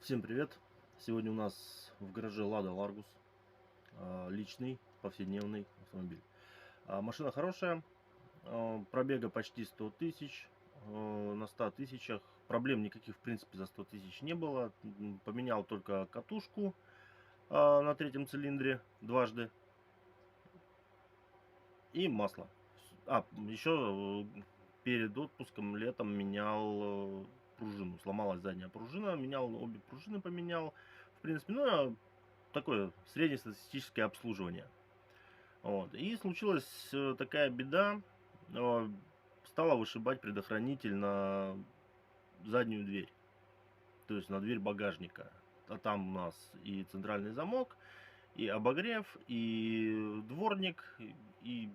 Всем привет! Сегодня у нас в гараже Lada Largus, личный, повседневный автомобиль. Машина хорошая, пробега почти 100 тысяч, на 100 тысячах. Проблем никаких в принципе за 100 тысяч не было. Поменял только катушку на третьем цилиндре дважды и масло. Еще перед отпуском летом менял пружину. Сломалась задняя пружина, менял обе пружины, поменял. В принципе, ну, такое среднестатистическое обслуживание. Вот. И случилась такая беда. Стала вышибать предохранитель на заднюю дверь. То есть на дверь багажника. А там у нас и центральный замок, и обогрев, и дворник, и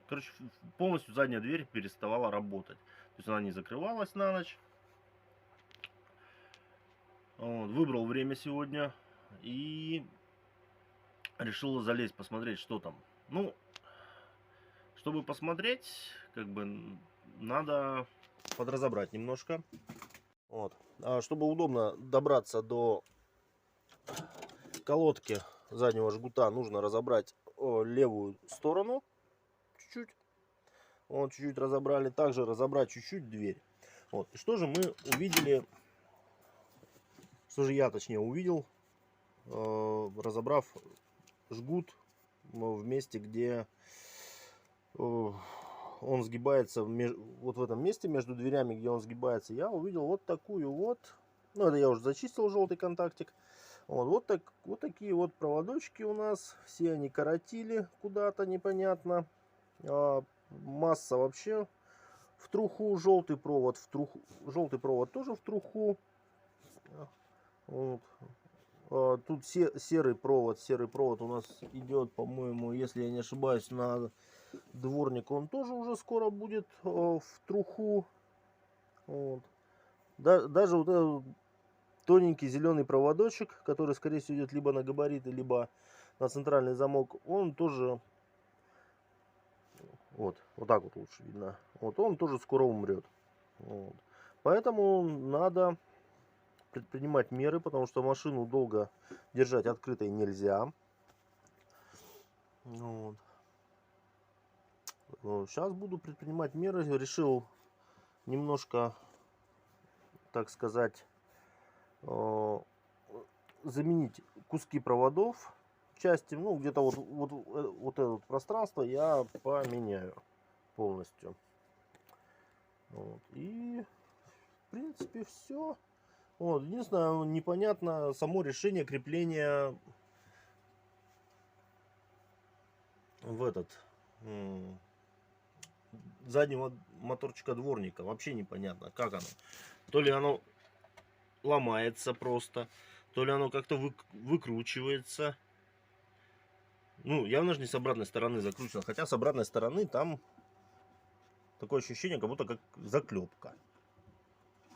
короче, полностью задняя дверь переставала работать. То есть она не закрывалась на ночь. Вот. Выбрал время сегодня и решил залезть, посмотреть, что там. Ну, чтобы посмотреть, как бы надо подразобрать немножко. Вот. А чтобы удобно добраться до колодки заднего жгута, нужно разобрать левую сторону чуть-чуть. Вот, чуть-чуть разобрали. Также разобрать чуть-чуть дверь. Вот. И что же мы увидели, что же я точнее увидел, разобрав жгут в месте, где он сгибается, вот в этом месте между дверями, где он сгибается, я увидел вот такую вот, ну это я уже зачистил желтый контактик, вот такие вот проводочки у нас, все они коротили куда-то непонятно, масса вообще в труху, желтый провод в труху, желтый провод тоже в труху. Вот. Тут серый провод у нас идет, по-моему, если я не ошибаюсь, на дворник. Он тоже уже скоро будет в труху. Вот. Даже вот этот тоненький зеленый проводочек, который, скорее всего, идет либо на габариты, либо на центральный замок, он тоже, вот так вот лучше видно. Вот он тоже скоро умрет. Вот. Поэтому надо предпринимать меры, потому что машину долго держать открытой нельзя. Вот. Сейчас буду предпринимать меры. Решил немножко, так сказать, заменить куски проводов, части, ну где-то вот это пространство я поменяю полностью. Вот. И в принципе все. Вот. Единственное, непонятно само решение крепления в этот заднего моторчика дворника. Вообще непонятно, как оно. То ли оно ломается просто, то ли оно как-то выкручивается. Ну, явно же не с обратной стороны закручено. Хотя с обратной стороны там такое ощущение, как будто как заклепка.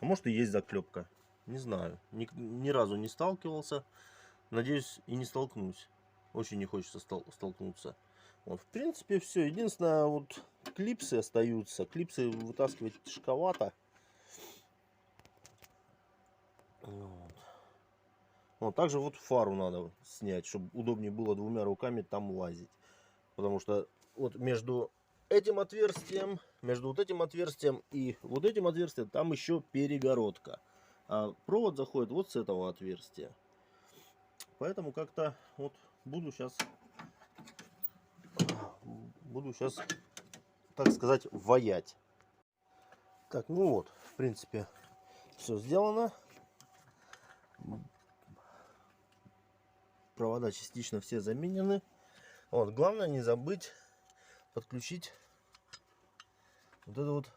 А может и есть заклепка. Не знаю. Ни разу не сталкивался. Надеюсь, и не столкнусь. Очень не хочется столкнуться. Вот, в принципе, все. Единственное, вот клипсы остаются. Клипсы вытаскивать тяжковато. Вот. Также вот фару надо снять, чтобы удобнее было двумя руками там лазить. Потому что вот между этим отверстием, между вот этим отверстием и вот этим отверстием, там еще перегородка. А провод заходит вот с этого отверстия. Поэтому как-то вот буду сейчас, так сказать, ваять. Так, ну вот, в принципе, все сделано. Провода частично все заменены. Вот, главное не забыть подключить вот эту вот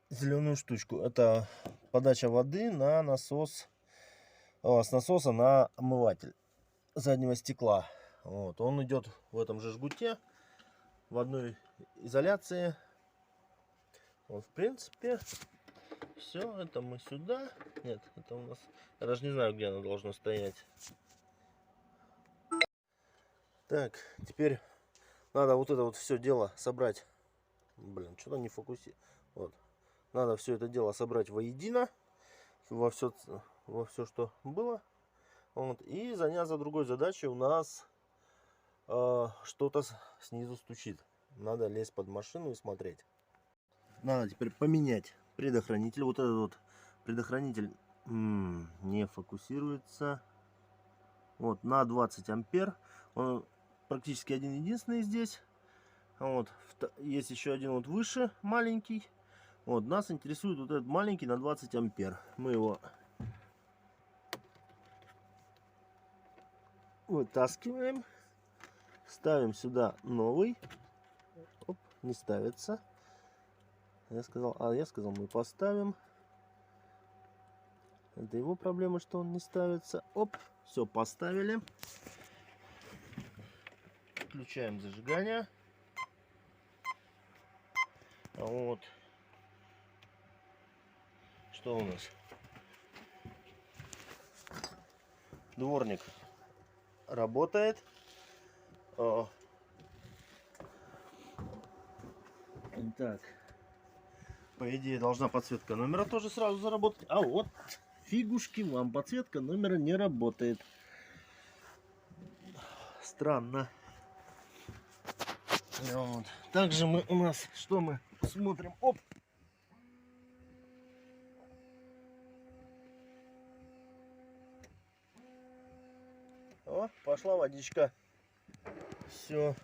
зеленую штучку. Это подача воды на насос, с насоса на омыватель заднего стекла. Вот, он идет в этом же жгуте, в одной изоляции. Вот, в принципе, все. Это мы сюда. Нет, это у нас, я даже не знаю, где оно должно стоять. Так, теперь надо вот это вот все дело собрать. Блин, что-то не фокусирует. Вот. Надо все это дело собрать воедино, во все во все, что было. Вот. И заняться другой задачей. У нас что-то снизу стучит. Надо лезть под машину и смотреть. Надо теперь поменять предохранитель. Вот этот вот предохранитель не фокусируется. Вот, на 20 ампер. Он практически один-единственный здесь. Вот. Есть еще один вот выше, маленький. Вот, нас интересует вот этот маленький на 20 ампер. Мы его вытаскиваем. Ставим сюда новый. Оп, не ставится. Я сказал мы поставим. Это его проблема, что он не ставится. Оп, все, поставили. Включаем зажигание. Вот. Что у нас? Дворник работает. Так. По идее, должна подсветка номера тоже сразу заработать. А вот, фигушки вам, подсветка номера не работает. Странно. Вот. Также у нас, что мы смотрим? Оп! О, пошла водичка. Все.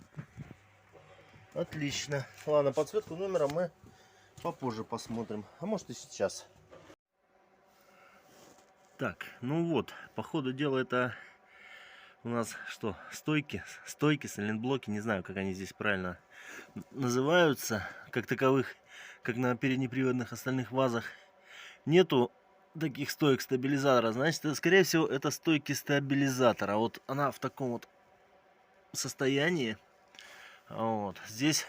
Отлично. Ладно, подсветку номера мы попозже посмотрим. А может и сейчас. Так, ну вот, по ходу дела это у нас что? Стойки, сайлентблоки, не знаю, как они здесь правильно называются. Как таковых, как на переднеприводных остальных ВАЗах, нету таких стоек стабилизатора. Значит, это, скорее всего, это стойки стабилизатора. Вот она в таком вот состоянии. Вот. Здесь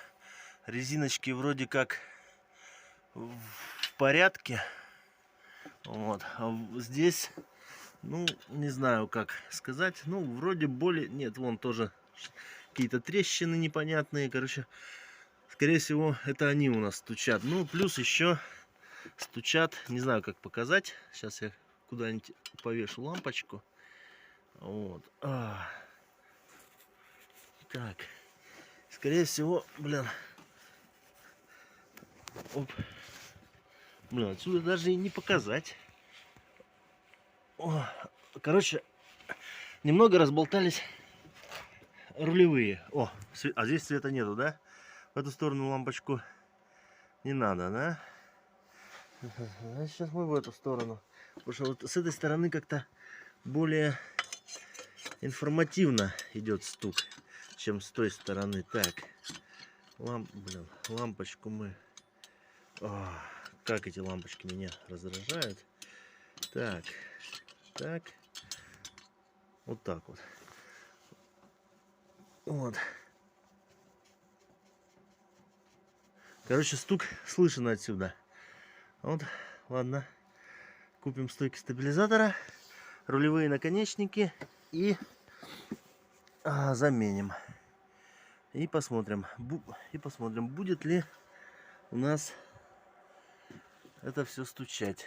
резиночки вроде как в порядке. Вот. А здесь, ну, не знаю, как сказать. Ну, вроде более... Нет, вон тоже какие-то трещины непонятные. Короче, скорее всего, это они у нас стучат. Ну, плюс еще стучат, не знаю, как показать. Сейчас я куда-нибудь повешу лампочку. Вот. Так. Скорее всего, блин. Оп. Блин, отсюда даже и не показать. О, короче, немного разболтались рулевые. О, а здесь света нету, да? В эту сторону лампочку не надо, да? Сейчас мы в эту сторону. Потому что вот с этой стороны как-то более информативно идет стук, чем с той стороны. Так, лампочку мы... как эти лампочки меня раздражают. Так, так. Вот так вот. Вот. Короче, стук слышен отсюда. Вот, ладно. Купим стойки стабилизатора, рулевые наконечники и заменим. И посмотрим, будет ли у нас это все стучать.